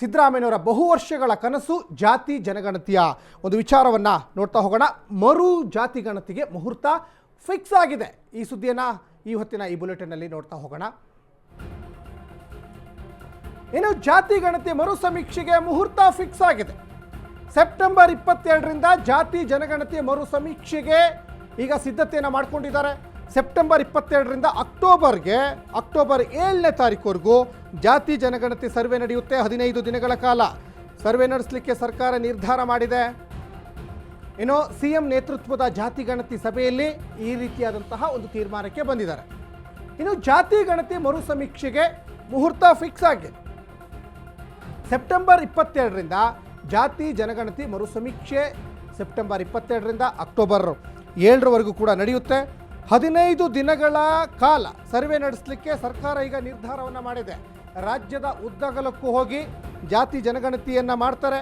ಸಿದ್ದರಾಮಯ್ಯನವರ ಬಹುವರ್ಷಗಳ ಕನಸು ಜಾತಿ ಜನಗಣತಿಯ ಒಂದು ವಿಚಾರವನ್ನು ನೋಡ್ತಾ ಹೋಗೋಣ. ಮರು ಜಾತಿ ಗಣತಿಗೆ ಮುಹೂರ್ತ ಫಿಕ್ಸ್ ಆಗಿದೆ. ಈ ಸುದ್ದಿಯನ್ನು ಈ ಹೊತ್ತಿನ ಈ ಬುಲೆಟಿನಲ್ಲಿ ನೋಡ್ತಾ ಹೋಗೋಣ. ಇನ್ನು ಜಾತಿ ಗಣತಿ ಮರು ಸಮೀಕ್ಷೆಗೆ ಮುಹೂರ್ತ ಫಿಕ್ಸ್ ಆಗಿದೆ. ಸೆಪ್ಟೆಂಬರ್ 22ರಿಂದ ಜಾತಿ ಜನಗಣತಿ ಮರು ಸಮೀಕ್ಷೆಗೆ ಈಗ ಸಿದ್ಧತೆಯನ್ನು ಮಾಡಿಕೊಂಡಿದ್ದಾರೆ. ಸೆಪ್ಟೆಂಬರ್ 22ರಿಂದ ಅಕ್ಟೋಬರ್ 7ನೇ ತಾರೀಕುವರೆಗೂ ಜಾತಿ ಜನಗಣತಿ ಸರ್ವೆ ನಡೆಯುತ್ತೆ. 15 ದಿನಗಳ ಕಾಲ ಸರ್ವೆ ನಡೆಸಲಿಕ್ಕೆ ಸರ್ಕಾರ ನಿರ್ಧಾರ ಮಾಡಿದೆ. ಇನ್ನು ಸಿಎಂ ನೇತೃತ್ವದ ಜಾತಿ ಗಣತಿ ಸಭೆಯಲ್ಲಿ ಈ ರೀತಿಯಾದಂತಹ ಒಂದು ತೀರ್ಮಾನಕ್ಕೆ ಬಂದಿದ್ದಾರೆ. ಇನ್ನು ಜಾತಿ ಗಣತಿ ಮರು ಸಮೀಕ್ಷೆಗೆ ಮುಹೂರ್ತ ಫಿಕ್ಸ್ ಆಗಿದೆ. ಸೆಪ್ಟೆಂಬರ್ 22ರಿಂದ ಜಾತಿ ಜನಗಣತಿ ಮರು ಸಮೀಕ್ಷೆ ಸೆಪ್ಟೆಂಬರ್ 22ರಿಂದ ಅಕ್ಟೋಬರ್ 7ರವರೆಗೂ ಕೂಡ ನಡೆಯುತ್ತೆ. 15 ದಿನಗಳ ಕಾಲ ಸರ್ವೆ ನಡೆಸಲಿಕ್ಕೆ ಸರ್ಕಾರ ಈಗ ನಿರ್ಧಾರವನ್ನು ಮಾಡಿದೆ. ರಾಜ್ಯದ ಉದ್ದಗಲಕ್ಕೂ ಹೋಗಿ ಜಾತಿ ಜನಗಣತಿಯನ್ನು ಮಾಡ್ತಾರೆ,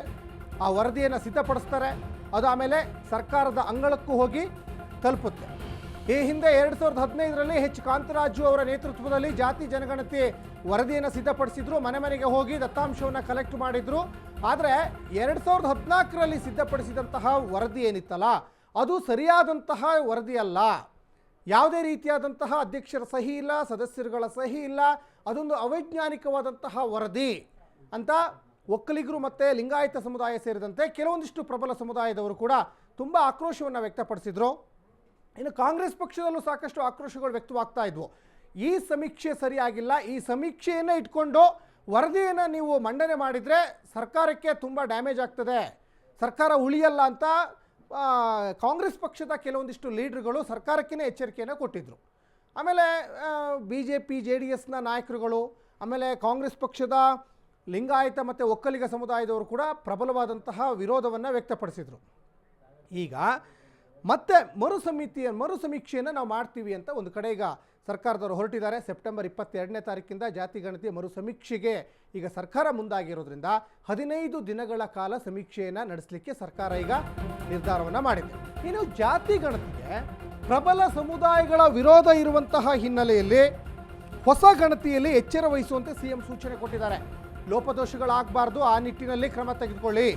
ಆ ವರದಿಯನ್ನು ಸಿದ್ಧಪಡಿಸ್ತಾರೆ. ಅದು ಆಮೇಲೆ ಸರ್ಕಾರದ ಅಂಗಳಕ್ಕೂ ಹೋಗಿ ತಲುಪುತ್ತೆ. ಈ ಹಿಂದೆ 2015ರಲ್ಲಿ ಎಚ್ ಕಾಂತರಾಜು ಅವರ ನೇತೃತ್ವದಲ್ಲಿ ಜಾತಿ ಜನಗಣತಿ ವರದಿಯನ್ನು ಸಿದ್ಧಪಡಿಸಿದ್ರು. ಮನೆ ಮನೆಗೆ ಹೋಗಿ ದತ್ತಾಂಶವನ್ನು ಕಲೆಕ್ಟ್ ಮಾಡಿದ್ರು. ಆದರೆ 2014ರಲ್ಲಿ ಸಿದ್ಧಪಡಿಸಿದಂತಹ ವರದಿ ಏನಿತ್ತಲ್ಲ, ಅದು ಸರಿಯಾದಂತಹ ವರದಿ ಅಲ್ಲ. ಯಾವುದೇ ರೀತಿಯಾದಂತಹ ಅಧ್ಯಕ್ಷರ ಸಹಿ ಇಲ್ಲ, ಸದಸ್ಯರುಗಳ ಸಹಿ ಇಲ್ಲ. ಅದೊಂದು ಅವೈಜ್ಞಾನಿಕವಾದಂತಹ ವರದಿ ಅಂತ ಒಕ್ಕಲಿಗರು ಮತ್ತು ಲಿಂಗಾಯತ ಸಮುದಾಯ ಸೇರಿದಂತೆ ಕೆಲವೊಂದಿಷ್ಟು ಪ್ರಬಲ ಸಮುದಾಯದವರು ಕೂಡ ತುಂಬ ಆಕ್ರೋಶವನ್ನು ವ್ಯಕ್ತಪಡಿಸಿದರು. ಇನ್ನು ಕಾಂಗ್ರೆಸ್ ಪಕ್ಷದಲ್ಲೂ ಸಾಕಷ್ಟು ಆಕ್ರೋಶಗಳು ವ್ಯಕ್ತವಾಗ್ತಾ ಇದ್ವು. ಈ ಸಮೀಕ್ಷೆ ಸರಿಯಾಗಿಲ್ಲ, ಈ ಸಮೀಕ್ಷೆಯನ್ನು ಇಟ್ಕೊಂಡು ವರದಿಯನ್ನು ನೀವು ಮಂಡನೆ ಮಾಡಿದರೆ ಸರ್ಕಾರಕ್ಕೆ ತುಂಬ ಡ್ಯಾಮೇಜ್ ಆಗ್ತದೆ, ಸರ್ಕಾರ ಉಳಿಯಲ್ಲ ಅಂತ ಕಾಂಗ್ರೆಸ್ ಪಕ್ಷದ ಕೆಲವೊಂದಿಷ್ಟು ಲೀಡ್ರುಗಳು ಸರ್ಕಾರಕ್ಕೇ ಎಚ್ಚರಿಕೆಯನ್ನು ಕೊಟ್ಟಿದ್ದರು. ಆಮೇಲೆ BJP JDSನ ನಾಯಕರುಗಳು, ಆಮೇಲೆ ಕಾಂಗ್ರೆಸ್ ಪಕ್ಷದ ಲಿಂಗಾಯತ ಮತ್ತು ಒಕ್ಕಲಿಗ ಸಮುದಾಯದವರು ಕೂಡ ಪ್ರಬಲವಾದಂತಹ ವಿರೋಧವನ್ನು ವ್ಯಕ್ತಪಡಿಸಿದರು. ಈಗ ಮತ್ತೆ ಮರು ಸಮೀಕ್ಷೆಯನ್ನು ನಾವು ಮಾಡ್ತೀವಿ ಅಂತ ಒಂದು ಕಡೆ ಈಗ ಸರ್ಕಾರದವರು ಹೊರಟಿದ್ದಾರೆ. ಸೆಪ್ಟೆಂಬರ್ 22ನೇ ತಾರೀಕಿಂದ ಜಾತಿ ಗಣತಿ ಮರು ಸಮೀಕ್ಷೆಗೆ ಈಗ ಸರ್ಕಾರ ಮುಂದಾಗಿರೋದ್ರಿಂದ 15 ದಿನಗಳ ಕಾಲ ಸಮೀಕ್ಷೆಯನ್ನು ನಡೆಸಲಿಕ್ಕೆ ಸರ್ಕಾರ ಈಗ ನಿರ್ಧಾರವನ್ನು ಮಾಡಿದೆ. ಇನ್ನು ಜಾತಿ ಗಣತಿಗೆ ಪ್ರಬಲ ಸಮುದಾಯಗಳ ವಿರೋಧ ಇರುವಂತಹ ಹಿನ್ನೆಲೆಯಲ್ಲಿ ಹೊಸ ಗಣತಿಯಲ್ಲಿ ಎಚ್ಚರ ವಹಿಸುವಂತೆ CM ಸೂಚನೆ ಕೊಟ್ಟಿದ್ದಾರೆ. ಲೋಪದೋಷಗಳಾಗಬಾರ್ದು, ಆ ನಿಟ್ಟಿನಲ್ಲಿ ಕ್ರಮ ತೆಗೆದುಕೊಳ್ಳಿ.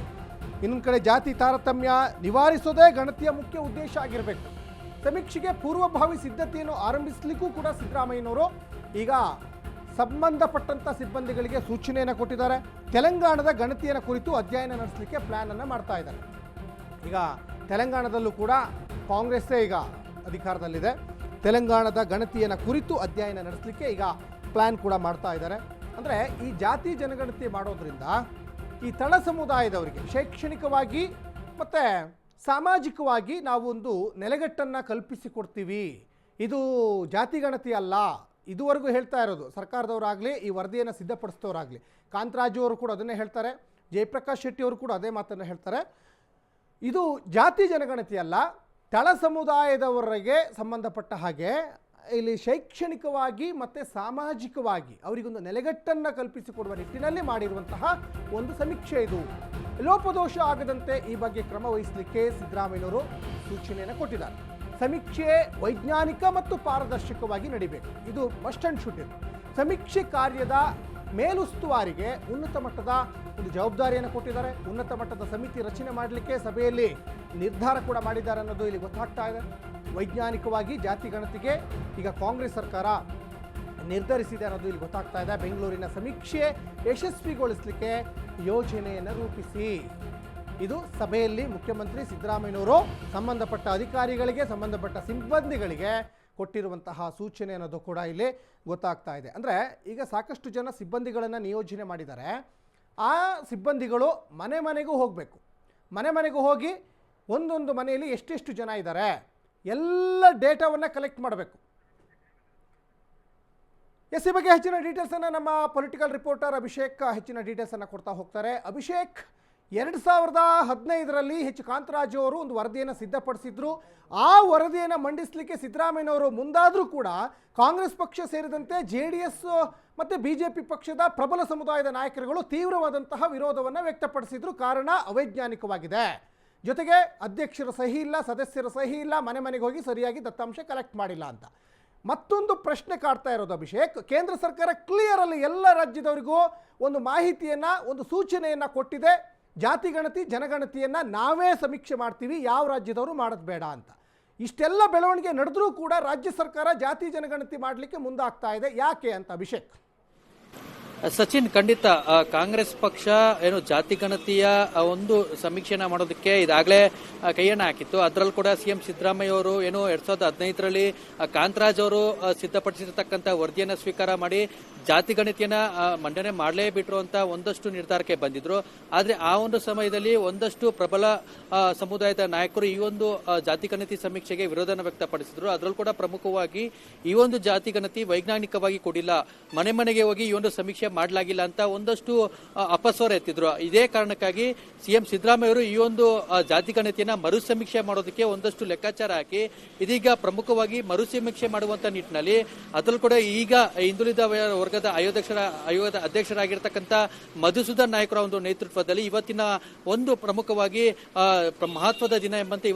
ಇನ್ನೊಂದು ಕಡೆ ಜಾತಿ ತಾರತಮ್ಯ ನಿವಾರಿಸೋದೇ ಗಣತಿಯ ಮುಖ್ಯ ಉದ್ದೇಶ ಆಗಿರಬೇಕು. ಸಮೀಕ್ಷೆಗೆ ಪೂರ್ವಭಾವಿ ಸಿದ್ಧತೆಯನ್ನು ಆರಂಭಿಸಲಿಕ್ಕೂ ಕೂಡ ಸಿದ್ದರಾಮಯ್ಯನವರು ಈಗ ಸಂಬಂಧಪಟ್ಟಂಥ ಸಿಬ್ಬಂದಿಗಳಿಗೆ ಸೂಚನೆಯನ್ನು ಕೊಟ್ಟಿದ್ದಾರೆ. ತೆಲಂಗಾಣದ ಗಣತಿಯನ್ನು ಕುರಿತು ಅಧ್ಯಯನ ನಡೆಸಲಿಕ್ಕೆ ಪ್ಲ್ಯಾನನ್ನು ಮಾಡ್ತಾ ಇದ್ದಾರೆ. ಈಗ ತೆಲಂಗಾಣದಲ್ಲೂ ಕೂಡ ಕಾಂಗ್ರೆಸ್ಸೇ ಈಗ ಅಧಿಕಾರದಲ್ಲಿದೆ. ತೆಲಂಗಾಣದ ಗಣತಿಯನ್ನು ಕುರಿತು ಅಧ್ಯಯನ ನಡೆಸಲಿಕ್ಕೆ ಈಗ ಪ್ಲ್ಯಾನ್ ಕೂಡ ಮಾಡ್ತಾ ಇದ್ದಾರೆ. ಅಂದರೆ ಈ ಜಾತಿ ಜನಗಣತಿ ಮಾಡೋದ್ರಿಂದ ಈ ತಳ ಸಮುದಾಯದವರಿಗೆ ಶೈಕ್ಷಣಿಕವಾಗಿ ಮತ್ತು ಸಾಮಾಜಿಕವಾಗಿ ನಾವು ಒಂದು ನೆಲೆಗಟ್ಟನ್ನು ಕಲ್ಪಿಸಿಕೊಡ್ತೀವಿ. ಇದು ಜಾತಿ ಗಣತಿ ಅಲ್ಲ. ಇದುವರೆಗೂ ಹೇಳ್ತಾ ಇರೋದು ಸರ್ಕಾರದವರಾಗಲಿ, ಈ ವರದಿಯನ್ನು ಸಿದ್ಧಪಡಿಸಿದವರಾಗಲಿ, ಕಾಂತರಾಜು ಅವರು ಕೂಡ ಅದನ್ನೇ ಹೇಳ್ತಾರೆ, ಜಯಪ್ರಕಾಶ್ ಶೆಟ್ಟಿ ಅವರು ಕೂಡ ಅದೇ ಮಾತನ್ನು ಹೇಳ್ತಾರೆ. ಇದು ಜಾತಿ ಜನಗಣತಿ ಅಲ್ಲ, ತಳ ಸಮುದಾಯದವರಿಗೆ ಸಂಬಂಧಪಟ್ಟ ಹಾಗೆ ಇಲ್ಲಿ ಶೈಕ್ಷಣಿಕವಾಗಿ ಮತ್ತು ಸಾಮಾಜಿಕವಾಗಿ ಅವರಿಗೊಂದು ನೆಲೆಗಟ್ಟನ್ನು ಕಲ್ಪಿಸಿಕೊಡುವ ನಿಟ್ಟಿನಲ್ಲಿ ಮಾಡಿರುವಂತಹ ಒಂದು ಸಮೀಕ್ಷೆ ಇದು. ಲೋಪದೋಷ ಆಗದಂತೆ ಈ ಬಗ್ಗೆ ಕ್ರಮ ವಹಿಸಲಿಕ್ಕೆ ಸಿದ್ದರಾಮಯ್ಯನವರು ಸೂಚನೆಯನ್ನು ಕೊಟ್ಟಿದ್ದಾರೆ. ಸಮೀಕ್ಷೆ ವೈಜ್ಞಾನಿಕ ಮತ್ತು ಪಾರದರ್ಶಕವಾಗಿ ನಡೀಬೇಕು, ಇದು ಮಸ್ಟ್ ಆ್ಯಂಡ್ ಶುಡ್ ಇದು. ಸಮೀಕ್ಷೆ ಕಾರ್ಯದ ಮೇಲುಸ್ತುವಾರಿಗೆ ಉನ್ನತ ಮಟ್ಟದ ಒಂದು ಜವಾಬ್ದಾರಿಯನ್ನು ಕೊಟ್ಟಿದ್ದಾರೆ. ಉನ್ನತ ಮಟ್ಟದ ಸಮಿತಿ ರಚನೆ ಮಾಡಲಿಕ್ಕೆ ಸಭೆಯಲ್ಲಿ ನಿರ್ಧಾರ ಕೂಡ ಮಾಡಿದ್ದಾರೆ ಅನ್ನೋದು ಇಲ್ಲಿ ಗೊತ್ತಾಗ್ತಾ ಇದೆ. ವೈಜ್ಞಾನಿಕವಾಗಿ ಜಾತಿ ಗಣತಿಗೆ ಈಗ ಕಾಂಗ್ರೆಸ್ ಸರ್ಕಾರ ನಿರ್ಧರಿಸಿದೆ ಅನ್ನೋದು ಇಲ್ಲಿ ಗೊತ್ತಾಗ್ತಾ ಇದೆ. ಬೆಂಗಳೂರಿನ ಸಮೀಕ್ಷೆ ಯಶಸ್ವಿಗೊಳಿಸಲಿಕ್ಕೆ ಯೋಜನೆಯನ್ನು ರೂಪಿಸಿ, ಇದು ಸಭೆಯಲ್ಲಿ ಮುಖ್ಯಮಂತ್ರಿ ಸಿದ್ದರಾಮಯ್ಯನವರು ಸಂಬಂಧಪಟ್ಟ ಅಧಿಕಾರಿಗಳಿಗೆ, ಸಂಬಂಧಪಟ್ಟ ಸಿಬ್ಬಂದಿಗಳಿಗೆ ಕೊಟ್ಟಿರುವಂತಹ ಸೂಚನೆ ಅನ್ನೋದು ಕೂಡ ಇಲ್ಲಿ ಗೊತ್ತಾಗ್ತಾ ಇದೆ. ಅಂದರೆ ಈಗ ಸಾಕಷ್ಟು ಜನ ಸಿಬ್ಬಂದಿಗಳನ್ನು ನಿಯೋಜನೆ ಮಾಡಿದ್ದಾರೆ. ಆ ಸಿಬ್ಬಂದಿಗಳು ಮನೆ ಮನೆಗೂ ಹೋಗಬೇಕು. ಮನೆ ಮನೆಗೂ ಹೋಗಿ ಒಂದೊಂದು ಮನೆಯಲ್ಲಿ ಎಷ್ಟೆಷ್ಟು ಜನ ಇದ್ದಾರೆ ಎಲ್ಲ ಡೇಟಾವನ್ನು ಕಲೆಕ್ಟ್ ಮಾಡಬೇಕು. ಈ ಬಗ್ಗೆ ಹೆಚ್ಚಿನ ಡೀಟೇಲ್ಸನ್ನು ನಮ್ಮ ಪೊಲಿಟಿಕಲ್ ರಿಪೋರ್ಟರ್ ಅಭಿಷೇಕ್ ಹೆಚ್ಚಿನ ಡೀಟೇಲ್ಸನ್ನು ಕೊಡ್ತಾ ಹೋಗ್ತಾರೆ. ಅಭಿಷೇಕ್, 2015ರಲ್ಲಿ ಎಚ್ ಕಾಂತರಾಜು ಅವರು ಒಂದು ವರದಿಯನ್ನು ಸಿದ್ಧಪಡಿಸಿದ್ರು. ಆ ವರದಿಯನ್ನು ಮಂಡಿಸಲಿಕ್ಕೆ ಸಿದ್ದರಾಮಯ್ಯನವರು ಮುಂದಾದರೂ ಕೂಡ ಕಾಂಗ್ರೆಸ್ ಪಕ್ಷ ಸೇರಿದಂತೆ JDS ಮತ್ತು BJP ಪಕ್ಷದ ಪ್ರಬಲ ಸಮುದಾಯದ ನಾಯಕರುಗಳು ತೀವ್ರವಾದಂತಹ ವಿರೋಧವನ್ನು ವ್ಯಕ್ತಪಡಿಸಿದ್ರು. ಕಾರಣ ಅವೈಜ್ಞಾನಿಕವಾಗಿದೆ, ಜೊತೆಗೆ ಅಧ್ಯಕ್ಷರ ಸಹಿ ಇಲ್ಲ, ಸದಸ್ಯರ ಸಹಿ ಇಲ್ಲ, ಮನೆ ಮನೆಗೆ ಹೋಗಿ ಸರಿಯಾಗಿ ದತ್ತಾಂಶ ಕಲೆಕ್ಟ್ ಮಾಡಿಲ್ಲ ಅಂತ. ಮತ್ತೊಂದು ಪ್ರಶ್ನೆ ಕಾಡ್ತಾ ಇರೋದು ಅಭಿಷೇಕ್, ಕೇಂದ್ರ ಸರ್ಕಾರ ಕ್ಲಿಯರಲ್ಲಿ ಎಲ್ಲ ರಾಜ್ಯದವರಿಗೂ ಒಂದು ಮಾಹಿತಿಯನ್ನು, ಒಂದು ಸೂಚನೆಯನ್ನು ಕೊಟ್ಟಿದೆ. ಜಾತಿ ಗಣತಿ ಜನಗಣತಿಯನ್ನು ನಾವೇ ಸಮೀಕ್ಷೆ ಮಾಡ್ತೀವಿ, ಯಾವ ರಾಜ್ಯದವರು ಮಾಡೋದು ಬೇಡ ಅಂತ. ಇಷ್ಟೆಲ್ಲ ಬೆಳವಣಿಗೆ ನಡೆದರೂ ಕೂಡ ರಾಜ್ಯ ಸರ್ಕಾರ ಜಾತಿ ಜನಗಣತಿ ಮಾಡಲಿಕ್ಕೆ ಮುಂದಾಗ್ತಾ ಇದೆ, ಯಾಕೆ ಅಂತ ಅಭಿಷೇಕ್? ಸಚಿನ್, ಖಂಡಿತ ಕಾಂಗ್ರೆಸ್ ಪಕ್ಷ ಏನು ಜಾತಿ ಗಣತಿಯ ಒಂದು ಸಮೀಕ್ಷೆನ ಮಾಡೋದಕ್ಕೆ ಇದಾಗಲೇ ಕೈಯನ್ನ ಹಾಕಿತ್ತು. ಅದರಲ್ಲೂ ಕೂಡ ಸಿಎಂ ಸಿದ್ದರಾಮಯ್ಯ ಅವರು ಏನು 2015ರಲ್ಲಿ ಕಾಂತರಾಜ್ ಅವರು ಸಿದ್ಧಪಡಿಸಿರ್ತಕ್ಕಂಥ ವರದಿಯನ್ನು ಸ್ವೀಕಾರ ಮಾಡಿ ಜಾತಿ ಗಣತಿಯನ್ನ ಮಂಡನೆ ಮಾಡಲೇಬಿಟ್ರು ಅಂತ ಒಂದಷ್ಟು ನಿರ್ಧಾರಕ್ಕೆ ಬಂದಿದ್ರು. ಆದ್ರೆ ಆ ಒಂದು ಸಮಯದಲ್ಲಿ ಒಂದಷ್ಟು ಪ್ರಬಲ ಸಮುದಾಯದ ನಾಯಕರು ಈ ಒಂದು ಜಾತಿ ಗಣತಿ ಸಮೀಕ್ಷೆಗೆ ವಿರೋಧನ ವ್ಯಕ್ತಪಡಿಸಿದ್ರು. ಅದರಲ್ಲೂ ಕೂಡ ಪ್ರಮುಖವಾಗಿ ಈ ಒಂದು ಜಾತಿ ಗಣತಿ ವೈಜ್ಞಾನಿಕವಾಗಿ ಕೊಡಿಲ್ಲ, ಮನೆ ಮನೆಗೆ ಹೋಗಿ ಈ ಒಂದು ಸಮೀಕ್ಷೆ ಮಾಡಲಾಗಿಲ್ಲ ಅಂತ ಒಂದಷ್ಟು ಅಪಸ್ವರ ಎತ್ತಿದ್ರು. ಇದೇ ಕಾರಣಕ್ಕಾಗಿ ಸಿಎಂ ಸಿದ್ದರಾಮಯ್ಯ ಅವರು ಈ ಒಂದು ಜಾತಿ ಗಣತಿಯನ್ನ ಮರು ಸಮೀಕ್ಷೆ ಮಾಡೋದಕ್ಕೆ ಒಂದಷ್ಟು ಲೆಕ್ಕಾಚಾರ ಹಾಕಿ ಇದೀಗ ಪ್ರಮುಖವಾಗಿ ಮರು ಸಮೀಕ್ಷೆ ಮಾಡುವಂತ ನಿಟ್ಟಿನಲ್ಲಿ ಅದರಲ್ಲೂ ಕೂಡ ಈಗ ಹಿಂದುಳಿದ ವರ್ಗದ ಆಯೋಗದ ಅಧ್ಯಕ್ಷರಾಗಿರ್ತಕ್ಕಂಥ ಮಧುಸೂದನ್ ನಾಯ್ಕರ ಒಂದು ನೇತೃತ್ವದಲ್ಲಿ ಇವತ್ತಿನ ಒಂದು ಪ್ರಮುಖವಾಗಿ ಮಹತ್ವದ ದಿನ ಎಂಬಂತೆ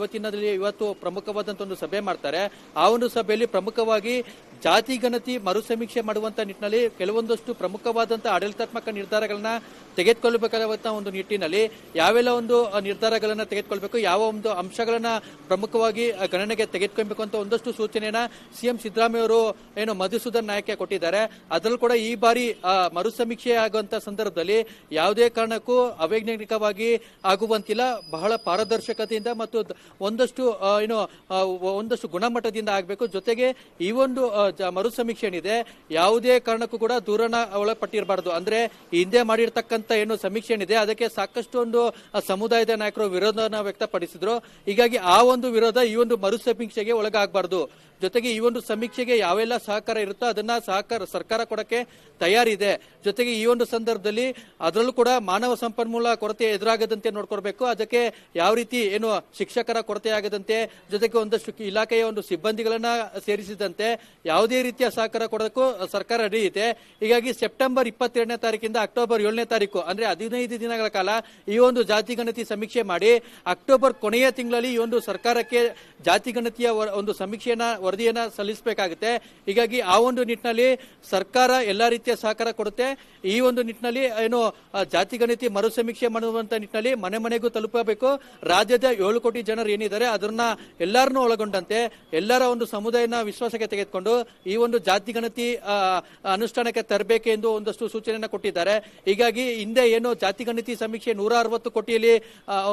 ಇವತ್ತು ಪ್ರಮುಖವಾದಂತ ಒಂದು ಸಭೆ ಮಾಡ್ತಾರೆ. ಆ ಒಂದು ಸಭೆಯಲ್ಲಿ ಪ್ರಮುಖವಾಗಿ ಜಾತಿ ಗಣತಿ ಮರು ಸಮೀಕ್ಷೆ ಮಾಡುವಂತ ನಿಟ್ಟಿನಲ್ಲಿ ಕೆಲವೊಂದಷ್ಟು ಪ್ರಮುಖವಾದಂತಹ ಆಡಳಿತಾತ್ಮಕ ನಿರ್ಧಾರಗಳನ್ನ ತೆಗೆದುಕೊಳ್ಳಬೇಕಾದ ಒಂದು ನಿಟ್ಟಿನಲ್ಲಿ ಯಾವೆಲ್ಲ ಒಂದು ನಿರ್ಧಾರಗಳನ್ನ ತೆಗೆದುಕೊಳ್ಬೇಕು, ಯಾವ ಒಂದು ಅಂಶಗಳನ್ನ ಪ್ರಮುಖವಾಗಿ ಗಣನೆಗೆ ತೆಗೆದುಕೊಳ್ಬೇಕು ಅಂತ ಒಂದಷ್ಟು ಸೂಚನೆಯನ್ನ ಸಿಎಂ ಸಿದ್ದರಾಮಯ್ಯ ಅವರು ಏನು ಮಧುಸೂದನ್ ನಾಯ್ಕ ಕೊಟ್ಟಿದ್ದಾರೆ. ಅದರಲ್ಲೂ ಕೂಡ ಈ ಬಾರಿ ಮರು ಸಮೀಕ್ಷೆ ಆಗುವಂತ ಸಂದರ್ಭದಲ್ಲಿ ಯಾವುದೇ ಕಾರಣಕ್ಕೂ ಅವೈಜ್ಞಾನಿಕವಾಗಿ ಆಗುವಂತಿಲ್ಲ, ಬಹಳ ಪಾರದರ್ಶಕತೆಯಿಂದ ಮತ್ತು ಒಂದಷ್ಟು ಗುಣಮಟ್ಟದಿಂದ ಆಗಬೇಕು. ಜೊತೆಗೆ ಈ ಒಂದು ಮರು ಸಮೀಕ್ಷೆ ಏನಿದೆ ಯಾವುದೇ ಕಾರಣಕ್ಕೂ ಕೂಡ ದೂರನ ಒಳಪಟ್ಟಿರಬಾರದು. ಅಂದ್ರೆ ಹಿಂದೆ ಮಾಡಿರ್ತಕ್ಕಂಥ ಏನು ಸಮೀಕ್ಷೆ ಏನಿದೆ ಅದಕ್ಕೆ ಸಾಕಷ್ಟು ಒಂದು ಸಮುದಾಯದ ನಾಯಕರು ವಿರೋಧನ ವ್ಯಕ್ತಪಡಿಸಿದ್ರು. ಹೀಗಾಗಿ ಆ ಒಂದು ವಿರೋಧ ಈ ಒಂದು ಮರು ಸಮೀಕ್ಷೆಗೆ ಒಳಗಾಗಬಾರದು. ಜೊತೆಗೆ ಈ ಒಂದು ಸಮೀಕ್ಷೆಗೆ ಯಾವೆಲ್ಲ ಸಹಕಾರ ಇರುತ್ತೋ ಅದನ್ನ ಸರ್ಕಾರ ಕೊಡಕ್ಕೆ ತಯಾರಿದೆ. ಜೊತೆಗೆ ಈ ಒಂದು ಸಂದರ್ಭದಲ್ಲಿ ಅದರಲ್ಲೂ ಕೂಡ ಮಾನವ ಸಂಪನ್ಮೂಲ ಕೊರತೆ ಎದುರಾಗದಂತೆ ನೋಡ್ಕೊಳ್ಬೇಕು. ಅದಕ್ಕೆ ಯಾವ ರೀತಿ ಏನು ಶಿಕ್ಷಕರ ಕೊರತೆ ಆಗದಂತೆ, ಜೊತೆಗೆ ಒಂದಷ್ಟು ಇಲಾಖೆಯ ಒಂದು ಸಿಬ್ಬಂದಿಗಳನ್ನ ಸೇರಿಸಿದಂತೆ ಯಾವುದೇ ರೀತಿಯ ಸಹಕಾರ ಕೊಡೋದಕ್ಕೂ ಸರ್ಕಾರ ರೆಡಿ ಇದೆ. ಹೀಗಾಗಿ ಸೆಪ್ಟೆಂಬರ್ 22ನೇ ತಾರೀಕಿಂದ ಅಕ್ಟೋಬರ್ 7ನೇ ತಾರೀಕು ಅಂದ್ರೆ 15 ದಿನಗಳ ಕಾಲ ಈ ಒಂದು ಜಾತಿ ಗಣತಿ ಸಮೀಕ್ಷೆ ಮಾಡಿ ಅಕ್ಟೋಬರ್ ಕೊನೆಯ ತಿಂಗಳಲ್ಲಿ ಈ ಒಂದು ಸರ್ಕಾರಕ್ಕೆ ಜಾತಿ ಗಣತಿಯ ಒಂದು ವರದಿಯನ್ನ ಸಲ್ಲಿಸಬೇಕಾಗುತ್ತೆ. ಹೀಗಾಗಿ ಆ ಒಂದು ನಿಟ್ಟಿನಲ್ಲಿ ಸರ್ಕಾರ ಎಲ್ಲಾ ರೀತಿಯ ಸಹಕಾರ ಕೊಡುತ್ತೆ. ಈ ಒಂದು ನಿಟ್ಟಿನಲ್ಲಿ ಏನು ಜಾತಿ ಗಣತಿ ಮರು ಸಮೀಕ್ಷೆ ಮಾಡುವಂತ ನಿಟ್ಟಿನಲ್ಲಿ ಮನೆ ಮನೆಗೂ ತಲುಪಬೇಕು. ರಾಜ್ಯದ 7 ಕೋಟಿ ಜನರು ಏನಿದ್ದಾರೆ ಅದನ್ನ ಎಲ್ಲರನ್ನೂ ಒಳಗೊಂಡಂತೆ ಎಲ್ಲರ ಒಂದು ಸಮುದಾಯನ ವಿಶ್ವಾಸಕ್ಕೆ ತೆಗೆದುಕೊಂಡು ಈ ಒಂದು ಜಾತಿ ಗಣತಿ ಅನುಷ್ಠಾನಕ್ಕೆ ತರಬೇಕೆಂದು ಒಂದಷ್ಟು ಸೂಚನೆಯನ್ನ ಕೊಟ್ಟಿದ್ದಾರೆ. ಹೀಗಾಗಿ ಹಿಂದೆ ಏನು ಜಾತಿ ಗಣತಿ ಸಮೀಕ್ಷೆ 160 ಕೋಟಿಯಲ್ಲಿ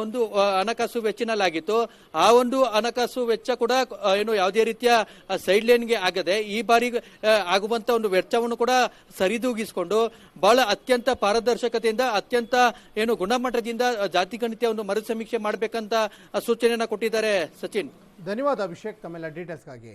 ಒಂದು ಹಣಕಾಸು ವೆಚ್ಚನಲ್ಲಾಗಿತ್ತು, ಆ ಒಂದು ಹಣಕಾಸು ವೆಚ್ಚ ಕೂಡ ಏನು ಯಾವುದೇ ರೀತಿಯ ಸೈಡ್ ಲೈನ್ಗೆ ಆಗದೆ ಈ ಬಾರಿ ಆಗುವಂತ ಒಂದು ವೆಚ್ಚವನ್ನು ಕೂಡ ಸರಿದೂಗಿಸಿಕೊಂಡು ಬಹಳ ಅತ್ಯಂತ ಪಾರದರ್ಶಕತೆಯಿಂದ ಅತ್ಯಂತ ಏನು ಗುಣಮಟ್ಟದಿಂದ ಜಾತಿ ಗಣತಿಯ ಒಂದು ಮರು ಸಮೀಕ್ಷೆ ಮಾಡಬೇಕಂತ ಸೂಚನೆಯನ್ನ ಕೊಟ್ಟಿದ್ದಾರೆ. ಸಚಿನ್, ಧನ್ಯವಾದ ಅಭಿಷೇಕ್ ತಮ್ಮೆಲ್ಲ ಡೀಟೇಲ್ಸ್ಗಾಗಿ.